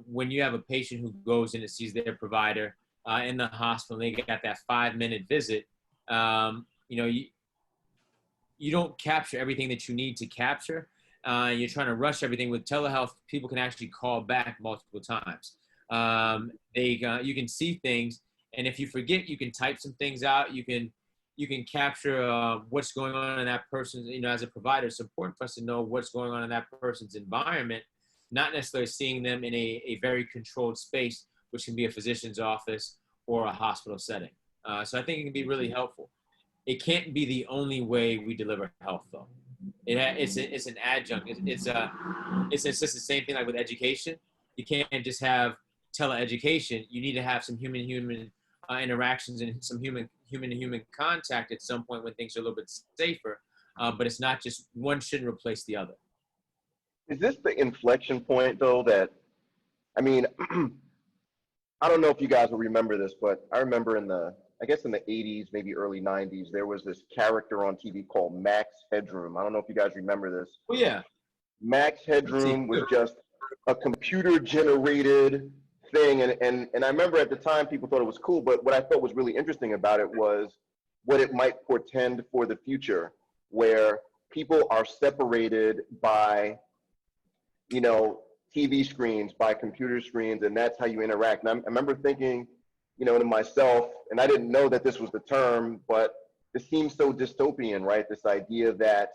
When you have a patient who goes in and sees their provider in the hospital, and they get that 5-minute visit, you don't capture everything that you need to capture. You're trying to rush everything. With telehealth, people can actually call back multiple times. You can see things, and if you forget, you can type some things out. You can capture what's going on in that person's, as a provider. It's important for us to know what's going on in that person's environment, not necessarily seeing them in a very controlled space, which can be a physician's office or a hospital setting. So I think it can be really helpful. It can't be the only way we deliver health, though. It's an adjunct. It's just the same thing like with education. You can't just have teleeducation. You need to have some human interactions and some human-to-human contact at some point when things are a little bit safer. But it's not just one shouldn't replace the other. Is this the inflection point though that, I mean, I don't know if you guys will remember this, but I remember I guess in the 80s, maybe early 90s, there was this character on TV called Max Headroom. I don't know if you guys remember this. Oh yeah. Max Headroom was just a computer generated thing. And I remember at the time people thought it was cool, but what I thought was really interesting about it was what it might portend for the future, where people are separated by, you know, TV screens, by computer screens, and that's how you interact. And I remember thinking, you know, to myself, and I didn't know that this was the term, but it seems so dystopian, right? This idea that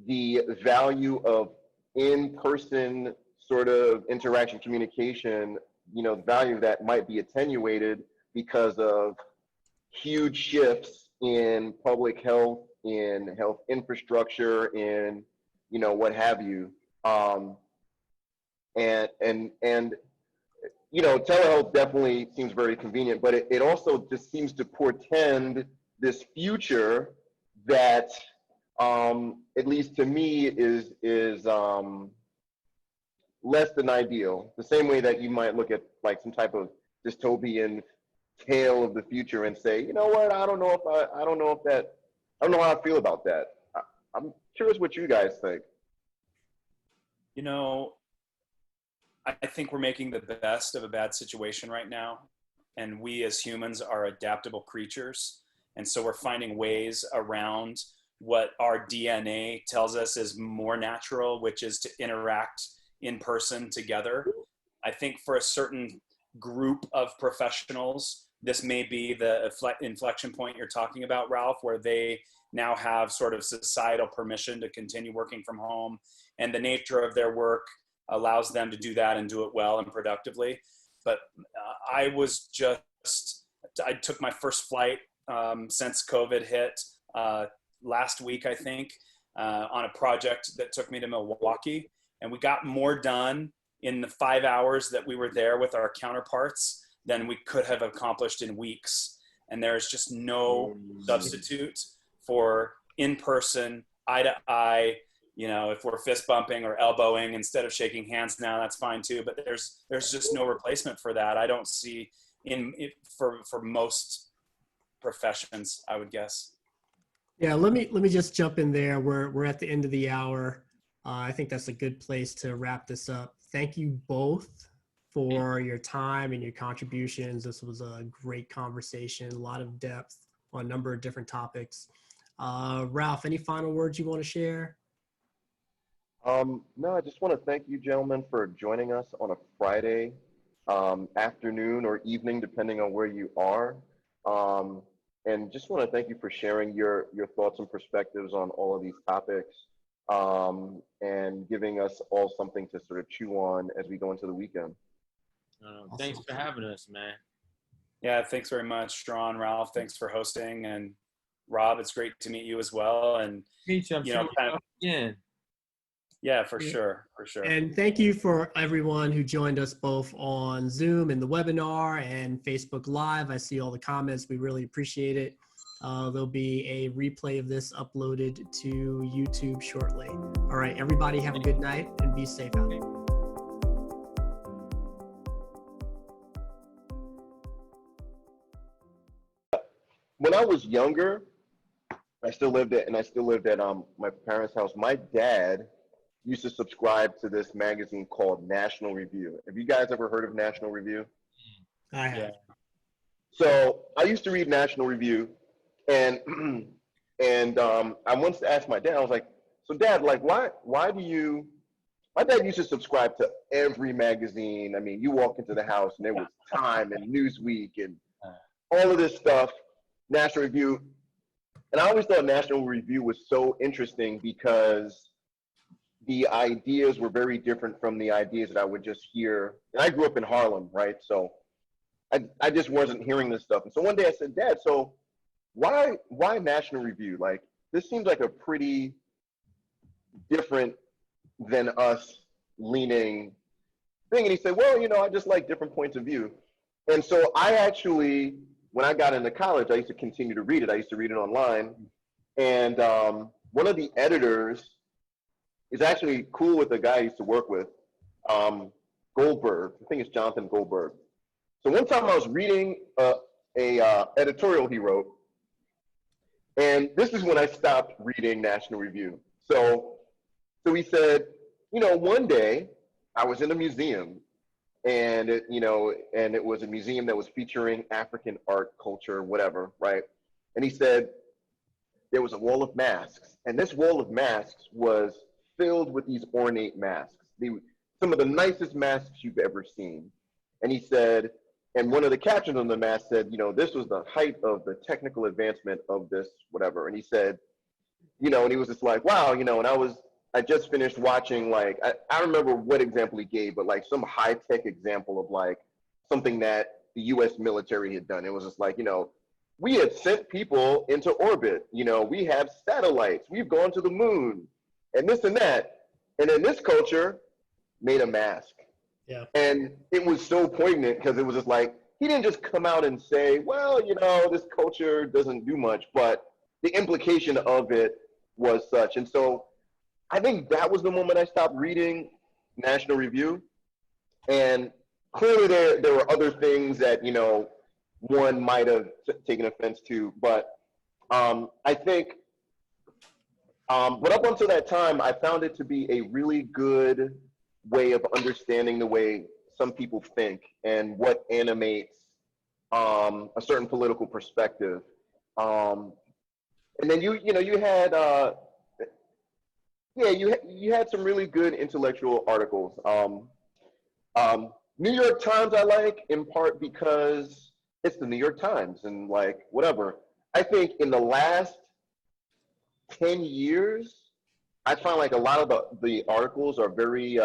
the value of in-person sort of interaction, communication, you know, the value of that might be attenuated because of huge shifts in public health, in health infrastructure, in, you know, what have you. And you know, telehealth definitely seems very convenient, but it also just seems to portend this future that, at least to me, is less than ideal. The same way that you might look at like some type of dystopian tale of the future and say, you know what, I don't know how I feel about that. I'm curious what you guys think. You know, I think we're making the best of a bad situation right now. And we as humans are adaptable creatures. And so we're finding ways around what our DNA tells us is more natural, which is to interact in person together. I think for a certain group of professionals, this may be the inflection point you're talking about, Ralph, where they now have sort of societal permission to continue working from home, and the nature of their work allows them to do that and do it well and productively. But I took my first flight since COVID hit last week, I think, on a project that took me to Milwaukee, and we got more done in the 5 hours that we were there with our counterparts than we could have accomplished in weeks. And there's just no substitute for in-person, eye-to-eye. You know, if we're fist bumping or elbowing instead of shaking hands now, that's fine too. But there's just no replacement for that. I don't see for most professions, I would guess. Yeah, let me just jump in there. We're at the end of the hour. I think that's a good place to wrap this up. Thank you both for your time and your contributions. This was a great conversation, a lot of depth on a number of different topics. Ralph, any final words you want to share? No, I just want to thank you, gentlemen, for joining us on a Friday afternoon or evening, depending on where you are. And just want to thank you for sharing your thoughts and perspectives on all of these topics, and giving us all something to sort of chew on as we go into the weekend. Awesome. Thanks for having us, man. Yeah, thanks very much, Strawn, Ralph. Thanks for hosting. And Rob, it's great to meet you as well. And Meet you, again. Yeah, for sure. And thank you for everyone who joined us both on Zoom in the webinar and Facebook Live. I see all the comments. We really appreciate it. There'll be a replay of this uploaded to YouTube shortly. All right, everybody have a good night and be safe out there. When I was younger, I still lived at my parents' house. My dad used to subscribe to this magazine called National Review. Have you guys ever heard of National Review? I have. Yeah. So I used to read National Review, and I once asked my dad, I was like, so Dad, like, why do you, my dad used to subscribe to every magazine. I mean, you walk into the house and there was Time and Newsweek and all of this stuff, National Review. And I always thought National Review was so interesting because the ideas were very different from the ideas that I would just hear. And I grew up in Harlem, right? So I just wasn't hearing this stuff. And so one day I said, Dad, so why National Review? Like, this seems like a pretty different than us leaning thing. And he said, well, you know, I just like different points of view. And so I actually, when I got into college, I used to continue to read it. I used to read it online. And one of the editors is actually cool with a guy I used to work with, Goldberg. I think it's Jonathan Goldberg. So one time I was reading a editorial he wrote, and this is when I stopped reading National Review. So he said, one day I was in a museum, and it was a museum that was featuring African art, culture, whatever, right? And he said there was a wall of masks, and this wall of masks was filled with these ornate masks, some of the nicest masks you've ever seen. And he said, and one of the captions on the mask said, this was the height of the technical advancement of this, whatever. And he said, and he was just like, wow, and I just finished watching, like, I don't remember what example he gave, but like some high-tech example of like something that the US military had done. It was just like, we had sent people into orbit, we have satellites, we've gone to the moon, and this and that. And then this culture made a mask. Yeah. And it was so poignant because it was just like, he didn't just come out and say, well, this culture doesn't do much, but the implication of it was such. And so I think that was the moment I stopped reading National Review. And clearly there were other things that, one might have taken offense to, but I think, but up until that time, I found it to be a really good way of understanding the way some people think and what animates a certain political perspective. And then you had you had some really good intellectual articles. New York Times I like in part because it's the New York Times and like whatever. I think in the last 10 years, I find like a lot of the articles are very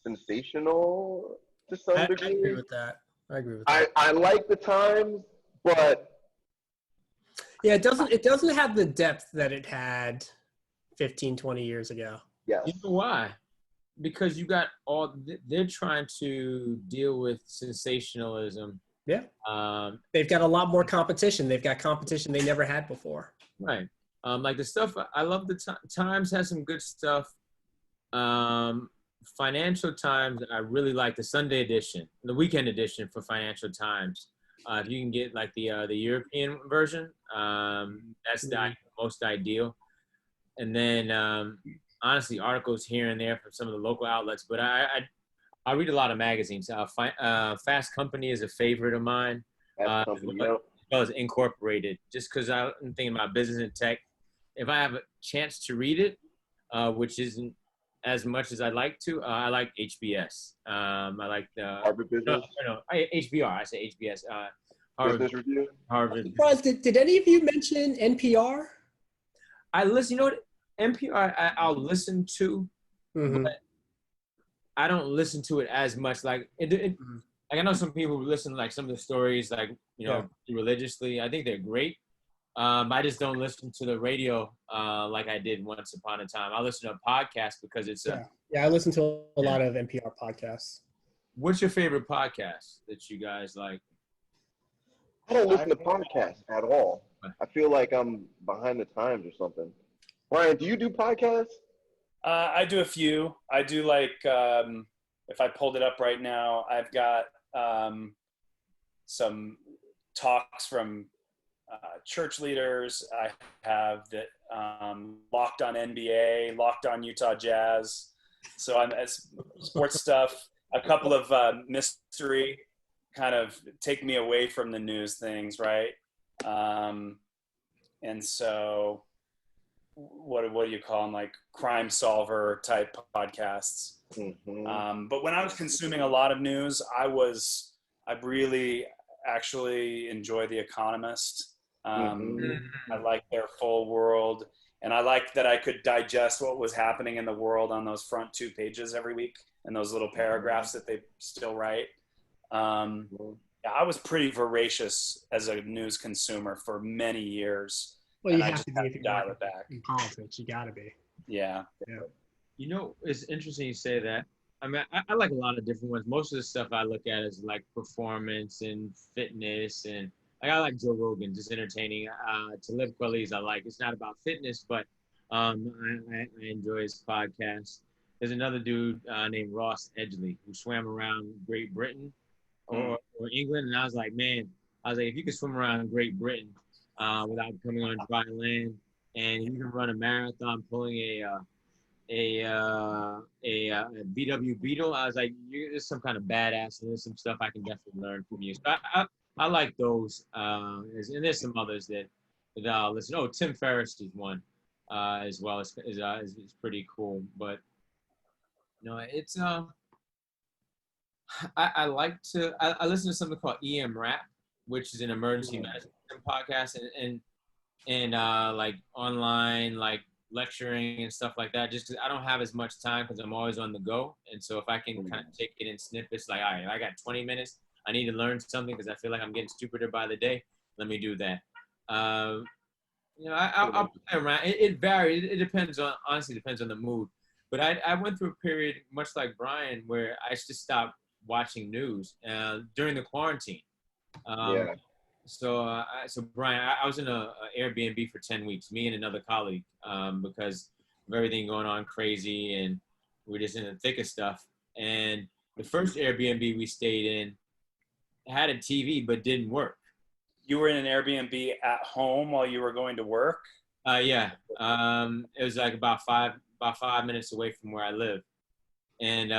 sensational to some degree. I agree with that. I like the Times, but yeah, it doesn't have the depth that it had 15, 20 years ago. yes. You know why? Because you got they're trying to deal with sensationalism. Yeah. They've got a lot more competition. They've got competition they never had before. Right. Like the stuff, I love the Times has some good stuff. Financial Times, I really like the Sunday edition, the weekend edition for Financial Times. If you can get like the European version, that's the most ideal. And then honestly, articles here and there from some of the local outlets. But I read a lot of magazines. Fast Company is a favorite of mine. As well as Incorporated, just because I'm thinking about business and tech. If I have a chance to read it, which isn't as much as I'd like to, I like HBS. I like the Harvard Business. No, HBR. I say HBS. Harvard Business Review. I'm surprised. Did any of you mention NPR? I listen. You know what? NPR. I'll listen to, but I don't listen to it as much. Like like I know some people who listen to like some of the stories, like religiously. I think they're great. I just don't listen to the radio like I did once upon a time. I listen to a podcast because it's I listen to a lot of NPR podcasts. What's your favorite podcast that you guys like? I don't listen to podcasts at all. I feel like I'm behind the times or something. Brian, do you do podcasts? I do a few. I do like, if I pulled it up right now, I've got some talks from church leaders. I have that Locked on NBA, Locked on Utah Jazz. So I'm sports stuff. A couple of mystery, kind of take me away from the news things, right? And so, what do you call them? Like crime solver type podcasts. But when I was consuming a lot of news, I really actually enjoy The Economist. I like their full world, and I liked that I could digest what was happening in the world on those front 2 pages every week and those little paragraphs that they still write. I was pretty voracious as a news consumer for many years. Well, you have to be if you dial it back. In politics, you got to be. Yeah. You know, it's interesting you say that. I mean, I like a lot of different ones. Most of the stuff I look at is like performance and fitness, and like I like Joe Rogan, just entertaining. Talib Kweli's I like. It's not about fitness, but I enjoy his podcast. There's another dude named Ross Edgley who swam around Great Britain or England, and I was like, man, if you could swim around Great Britain without coming on dry land, and you can run a marathon pulling a VW Beetle, I was like, there's some kind of badass, and there's some stuff I can definitely learn from you. So I like those, and there's some others that I'll listen. Oh, Tim Ferriss is one as well. Is pretty cool, but it's I like to I listen to something called EM Rap, which is an emergency medicine podcast, and like online like lecturing and stuff like that, just because I don't have as much time because I'm always on the go. And so if I can kind of take it in snippets, like, all right, I got 20 minutes, I need to learn something because I feel like I'm getting stupider by the day, let me do that. I'll play around. It varies. It depends on, honestly, depends on the mood. But I went through a period, much like Brian, where I just stopped watching news during the quarantine. So Brian, I was in a Airbnb for 10 weeks, me and another colleague, because of everything going on crazy, and we're just in the thick of stuff. And the first Airbnb we stayed in had a TV, but didn't work. You were in an Airbnb at home while you were going to work? Yeah. It was like about 5 minutes away from where I live. And,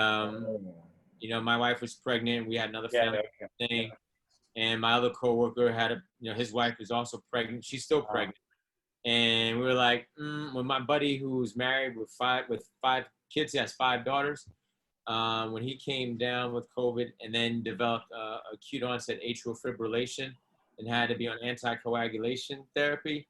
my wife was pregnant. We had another family thing. And my other coworker had his wife was also pregnant. She's still pregnant. And we were like, when my buddy who was married with five kids, he has 5 daughters. When he came down with COVID and then developed acute onset atrial fibrillation and had to be on anticoagulation therapy,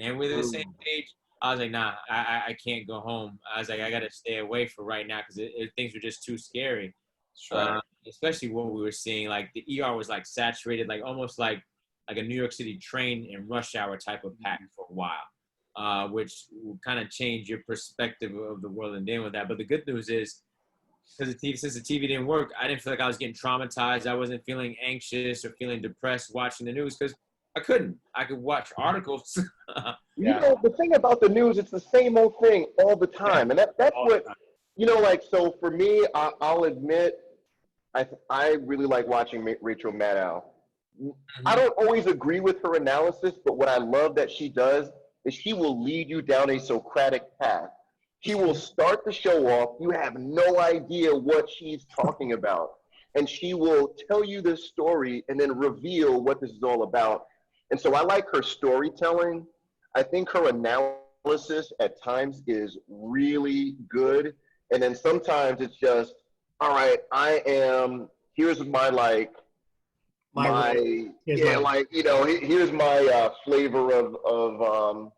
and we're the same age, I was like, nah, I can't go home. I was like, I got to stay away for right now because things were just too scary. Sure. Especially what we were seeing, like the ER was like saturated, like almost like a New York City train in rush hour type of pattern for a while, which will kind of change your perspective of the world and dealing with that. But the good news is, since the TV didn't work, I didn't feel like I was getting traumatized. I wasn't feeling anxious or feeling depressed watching the news because I couldn't. I could watch articles. The thing about the news, it's the same old thing all the time. And that's what, like, so for me, I'll admit, I really like watching Rachel Maddow. I don't always agree with her analysis, but what I love that she does is she will lead you down a Socratic path. She will start the show off. You have no idea what she's talking about. And she will tell you this story and then reveal what this is all about. And so I like her storytelling. I think her analysis at times is really good. And then sometimes it's just, all right, here's my here's my flavor of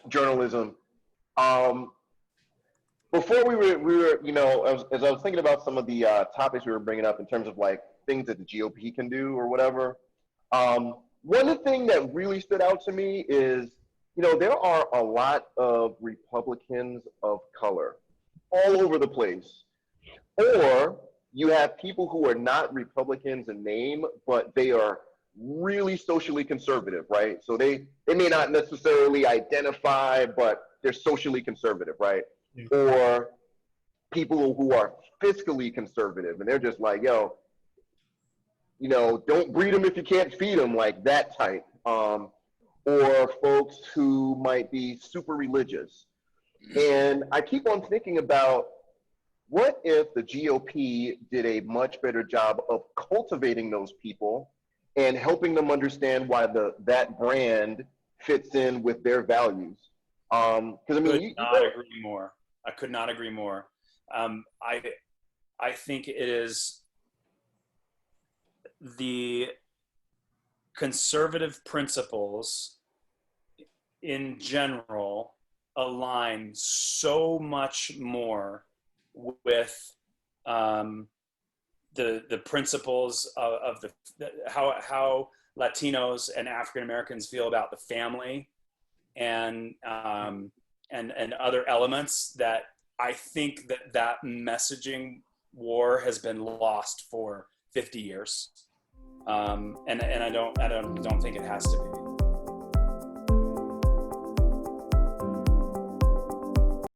journalism. Before we were as I was thinking about some of the topics we were bringing up in terms of like things that the GOP can do or whatever, one thing that really stood out to me is, there are a lot of Republicans of color all over the place. Or you have people who are not Republicans in name, but they are really socially conservative, right? So they may not necessarily identify, but they're socially conservative, right? Or people who are fiscally conservative, and they're just like, don't breed them if you can't feed them, like that type. Or folks who might be super religious. And I keep on thinking about, what if the GOP did a much better job of cultivating those people and helping them understand why that brand fits in with their values? Because I mean, agree more. I could not agree more. I think it is the conservative principles in general align so much more with the principles of how Latinos and African Americans feel about the family and other elements that I think that messaging war has been lost for 50 years, and I don't think it has to be.